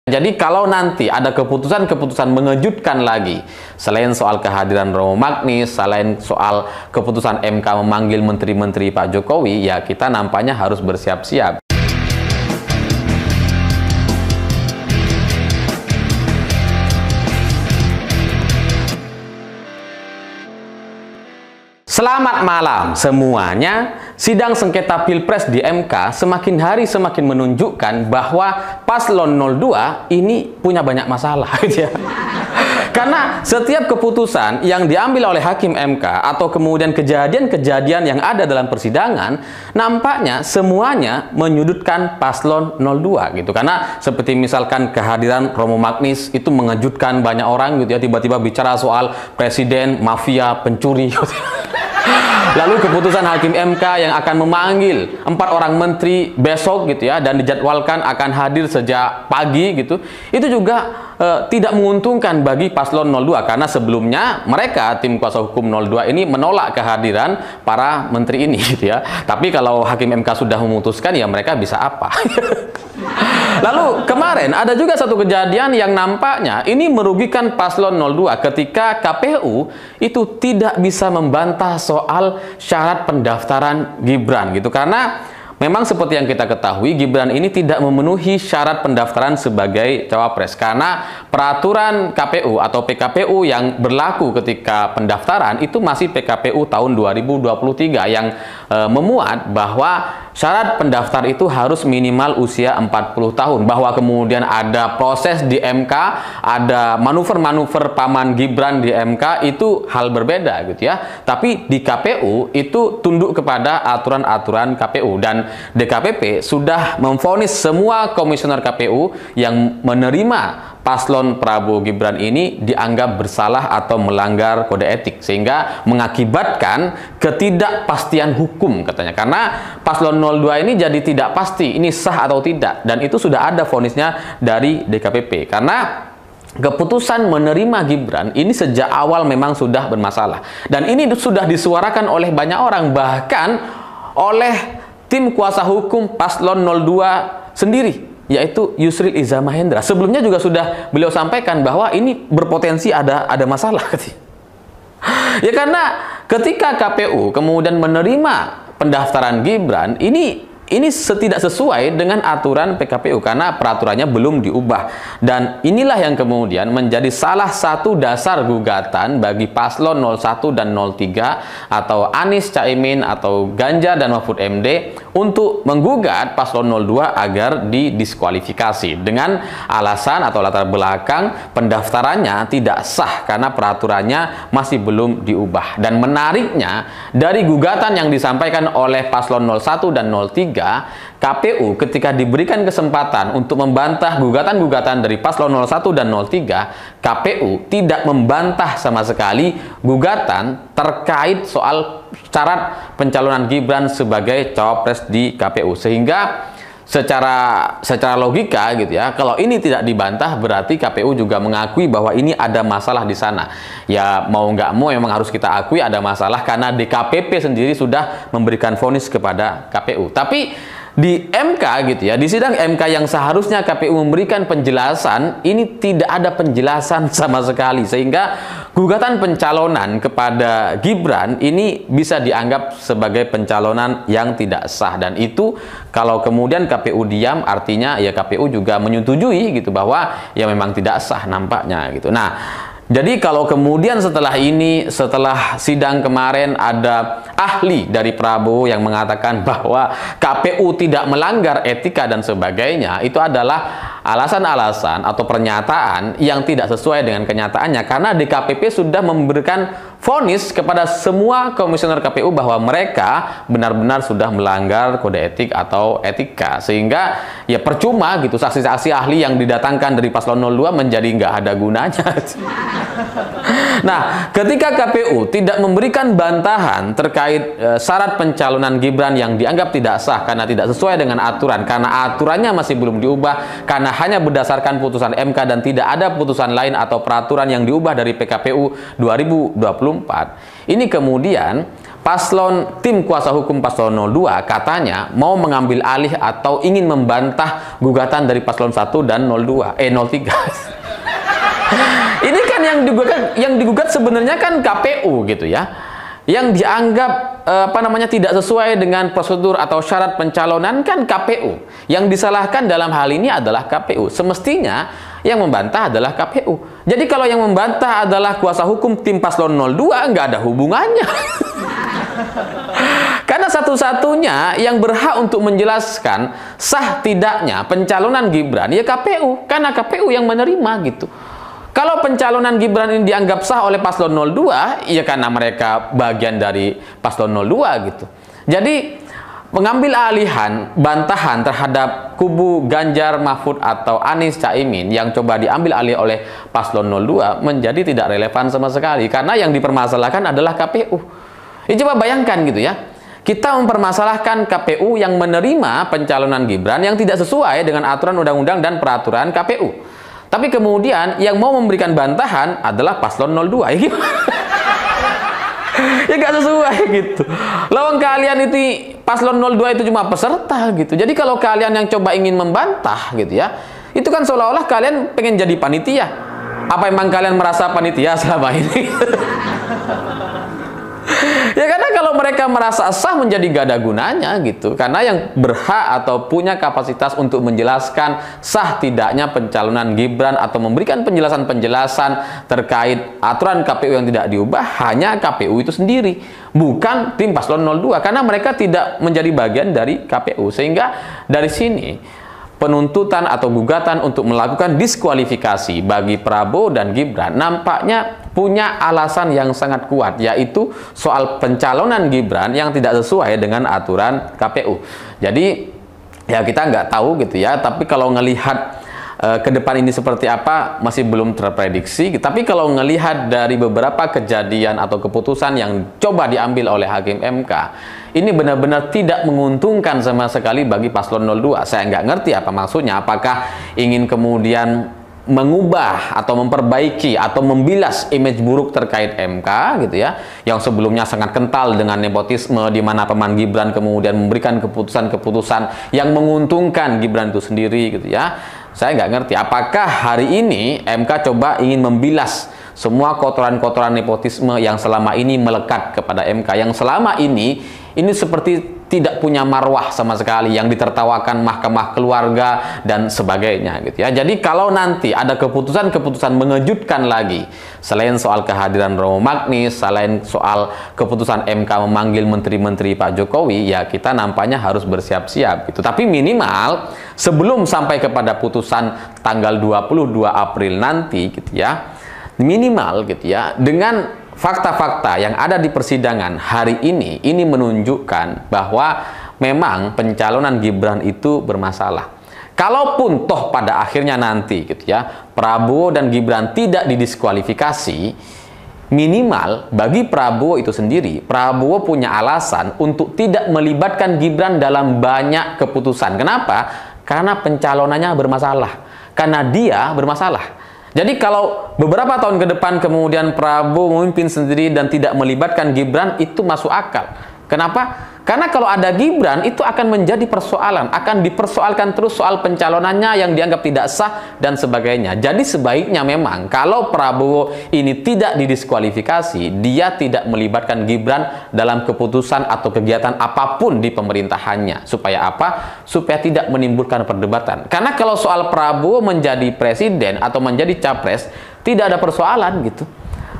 Jadi kalau nanti ada keputusan-keputusan mengejutkan lagi, selain soal kehadiran Romo Magnis, selain soal keputusan MK memanggil menteri-menteri Pak Jokowi, ya kita nampaknya harus bersiap-siap. Selamat malam semuanya. Sidang sengketa Pilpres di MK semakin hari semakin menunjukkan bahwa paslon 02 ini punya banyak masalah gitu ya. Karena setiap keputusan yang diambil oleh hakim MK atau kemudian kejadian-kejadian yang ada dalam persidangan nampaknya semuanya menyudutkan paslon 02 gitu. Karena seperti misalkan kehadiran Romo Magnis itu mengejutkan banyak orang gitu ya, tiba-tiba bicara soal presiden mafia pencuri gitu. Lalu keputusan hakim MK yang akan memanggil 4 orang menteri besok gitu ya, dan dijadwalkan akan hadir sejak pagi gitu, itu juga tidak menguntungkan bagi paslon 02 karena sebelumnya mereka tim kuasa hukum 02 ini menolak kehadiran para menteri ini gitu ya. Tapi kalau hakim MK sudah memutuskan, ya mereka bisa apa? Lalu kemarin ada juga satu kejadian yang nampaknya ini merugikan paslon 02 ketika KPU itu tidak bisa membantah soal syarat pendaftaran Gibran gitu. Karena memang seperti yang kita ketahui, Gibran ini tidak memenuhi syarat pendaftaran sebagai cawapres karena peraturan KPU atau PKPU yang berlaku ketika pendaftaran itu masih PKPU tahun 2023 yang memuat bahwa syarat pendaftar itu harus minimal usia 40 tahun, bahwa kemudian ada proses di MK, ada manuver-manuver paman Gibran di MK, itu hal berbeda gitu ya. Tapi di KPU itu tunduk kepada aturan-aturan KPU, dan DKPP sudah memvonis semua komisioner KPU yang menerima paslon Prabowo Gibran ini dianggap bersalah atau melanggar kode etik, sehingga mengakibatkan ketidakpastian hukum katanya. Karena paslon 02 ini jadi tidak pasti ini sah atau tidak, dan itu sudah ada vonisnya dari DKPP. Karena keputusan menerima Gibran ini sejak awal memang sudah bermasalah, dan ini sudah disuarakan oleh banyak orang, bahkan oleh tim kuasa hukum paslon 02 sendiri, yaitu Yusril Iza Mahendra. Sebelumnya juga sudah beliau sampaikan bahwa ini berpotensi ada masalah. Ya karena ketika KPU kemudian menerima pendaftaran Gibran, ini tidak sesuai dengan aturan PKPU karena peraturannya belum diubah. Dan inilah yang kemudian menjadi salah satu dasar gugatan bagi paslon 01 dan 03 atau Anies, Caimin atau Ganjar dan Mahfud MD untuk menggugat paslon 02 agar didiskualifikasi dengan alasan atau latar belakang pendaftarannya tidak sah karena peraturannya masih belum diubah. Dan menariknya, dari gugatan yang disampaikan oleh paslon 01 dan 03, KPU ketika diberikan kesempatan untuk membantah gugatan-gugatan dari paslon 01 dan 03, KPU tidak membantah sama sekali gugatan terkait soal syarat pencalonan Gibran sebagai cawapres di KPU. Sehingga secara logika gitu ya, kalau ini tidak dibantah berarti KPU juga mengakui bahwa ini ada masalah di sana. Ya mau nggak mau memang harus kita akui ada masalah karena DKPP sendiri sudah memberikan vonis kepada KPU. Tapi di MK gitu ya, di sidang MK yang seharusnya KPU memberikan penjelasan, ini tidak ada penjelasan sama sekali, sehingga gugatan pencalonan kepada Gibran ini bisa dianggap sebagai pencalonan yang tidak sah. Dan itu kalau kemudian KPU diam, artinya ya KPU juga menyetujui gitu bahwa ya memang tidak sah nampaknya gitu. Nah, jadi kalau kemudian setelah sidang kemarin ada ahli dari Prabowo yang mengatakan bahwa KPU tidak melanggar etika dan sebagainya, itu adalah alasan-alasan atau pernyataan yang tidak sesuai dengan kenyataannya, karena DKPP sudah memberikan vonis kepada semua komisioner KPU bahwa mereka benar-benar sudah melanggar kode etik atau etika, sehingga ya percuma gitu saksi-saksi ahli yang didatangkan dari paslon 02 menjadi nggak ada gunanya. Nah, ketika KPU tidak memberikan bantahan terkait syarat pencalonan Gibran yang dianggap tidak sah karena tidak sesuai dengan aturan, karena aturannya masih belum diubah, karena hanya berdasarkan putusan MK dan tidak ada putusan lain atau peraturan yang diubah dari PKPU 2024, ini kemudian tim kuasa hukum paslon 02 katanya mau mengambil alih atau ingin membantah gugatan dari paslon 1 dan 03. Ini kan yang digugat sebenarnya kan KPU gitu ya. Yang dianggap tidak sesuai dengan prosedur atau syarat pencalonan kan KPU. Yang disalahkan dalam hal ini adalah KPU. Semestinya yang membantah adalah KPU. Jadi kalau yang membantah adalah kuasa hukum tim paslon 02, nggak ada hubungannya. Karena satu-satunya yang berhak untuk menjelaskan sah tidaknya pencalonan Gibran ya KPU, karena KPU yang menerima gitu. Kalau pencalonan Gibran ini dianggap sah oleh paslon 02, ya karena mereka bagian dari paslon 02 gitu. Jadi mengambil alihan, bantahan terhadap kubu Ganjar Mahfud atau Anies Caimin yang coba diambil alih oleh paslon 02 menjadi tidak relevan sama sekali, karena yang dipermasalahkan adalah KPU. Ya, coba bayangkan gitu ya, kita mempermasalahkan KPU yang menerima pencalonan Gibran yang tidak sesuai dengan aturan undang-undang dan peraturan KPU. Tapi kemudian yang mau memberikan bantahan adalah paslon 02. Ya gimana? Ya nggak sesuai gitu. Lawang kalian itu paslon 02 itu cuma peserta gitu. Jadi kalau kalian yang coba ingin membantah gitu ya, itu kan seolah-olah kalian pengen jadi panitia. Apa emang kalian merasa panitia selama ini? Ya karena kalau mereka merasa sah menjadi gak ada gunanya gitu. Karena yang berhak atau punya kapasitas untuk menjelaskan sah tidaknya pencalonan Gibran atau memberikan penjelasan-penjelasan terkait aturan KPU yang tidak diubah hanya KPU itu sendiri, bukan tim paslon 02, karena mereka tidak menjadi bagian dari KPU. Sehingga dari sini penuntutan atau gugatan untuk melakukan diskualifikasi bagi Prabowo dan Gibran nampaknya punya alasan yang sangat kuat, yaitu soal pencalonan Gibran yang tidak sesuai dengan aturan KPU. Jadi ya kita nggak tahu gitu ya, tapi kalau ngelihat ke depan ini seperti apa masih belum terprediksi. Tapi kalau ngelihat dari beberapa kejadian atau keputusan yang coba diambil oleh Hakim MK, ini benar-benar tidak menguntungkan sama sekali bagi paslon 02. Saya nggak ngerti apa maksudnya. Apakah ingin kemudian mengubah atau memperbaiki atau membilas image buruk terkait MK gitu ya, yang sebelumnya sangat kental dengan nepotisme, di mana paman Gibran kemudian memberikan keputusan-keputusan yang menguntungkan Gibran itu sendiri gitu ya. Saya nggak ngerti apakah hari ini MK coba ingin membilas semua kotoran-kotoran nepotisme yang selama ini melekat kepada MK, yang selama ini seperti tidak punya marwah sama sekali, yang ditertawakan mahkamah keluarga dan sebagainya gitu ya. Jadi kalau nanti ada keputusan-keputusan mengejutkan lagi, selain soal kehadiran Romo Magnis, selain soal keputusan MK memanggil menteri-menteri Pak Jokowi, ya kita nampaknya harus bersiap-siap gitu. Tapi minimal sebelum sampai kepada putusan tanggal 22 April nanti gitu ya, minimal gitu ya, dengan fakta-fakta yang ada di persidangan hari ini menunjukkan bahwa memang pencalonan Gibran itu bermasalah. Kalaupun toh pada akhirnya nanti gitu ya, Prabowo dan Gibran tidak didiskualifikasi, minimal bagi Prabowo itu sendiri, Prabowo punya alasan untuk tidak melibatkan Gibran dalam banyak keputusan. Kenapa? Karena pencalonannya bermasalah. Karena dia bermasalah. Jadi kalau beberapa tahun ke depan kemudian Prabowo memimpin sendiri dan tidak melibatkan Gibran, itu masuk akal. Kenapa? Karena kalau ada Gibran itu akan menjadi persoalan, akan dipersoalkan terus soal pencalonannya yang dianggap tidak sah dan sebagainya. Jadi sebaiknya memang kalau Prabowo ini tidak didiskualifikasi, dia tidak melibatkan Gibran dalam keputusan atau kegiatan apapun di pemerintahannya. Supaya apa? Supaya tidak menimbulkan perdebatan. Karena kalau soal Prabowo menjadi presiden atau menjadi capres, tidak ada persoalan gitu.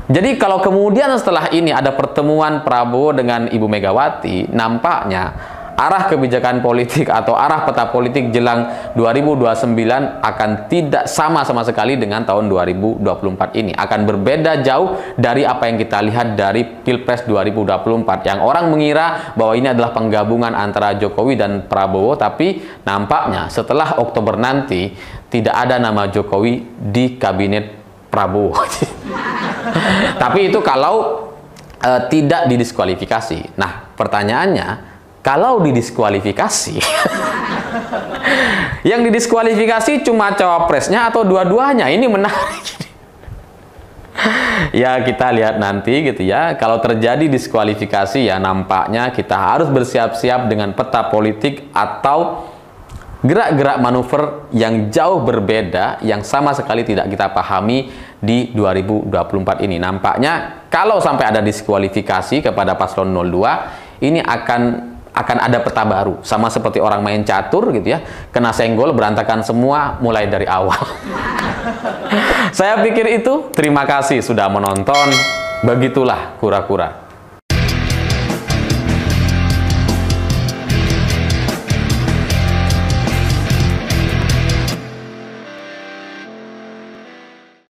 Jadi kalau kemudian setelah ini ada pertemuan Prabowo dengan Ibu Megawati, nampaknya arah kebijakan politik atau arah peta politik jelang 2029 akan tidak sama sekali dengan tahun 2024 ini. Akan berbeda jauh dari apa yang kita lihat dari Pilpres 2024. Yang orang mengira bahwa ini adalah penggabungan antara Jokowi dan Prabowo, tapi nampaknya setelah Oktober nanti tidak ada nama Jokowi di kabinet Prabowo. Tapi itu kalau tidak didiskualifikasi. Nah, pertanyaannya, kalau didiskualifikasi, yang didiskualifikasi cuma cawapresnya atau dua-duanya? Ini menarik. Ya, kita lihat nanti gitu ya. Kalau terjadi diskualifikasi ya nampaknya kita harus bersiap-siap dengan peta politik atau gerak-gerak manuver yang jauh berbeda, yang sama sekali tidak kita pahami di 2024 ini. Nampaknya kalau sampai ada diskualifikasi kepada paslon 02, ini akan ada peta baru. Sama seperti orang main catur gitu ya, kena senggol berantakan semua mulai dari awal. Saya pikir itu. Terima kasih sudah menonton. Begitulah kura-kura.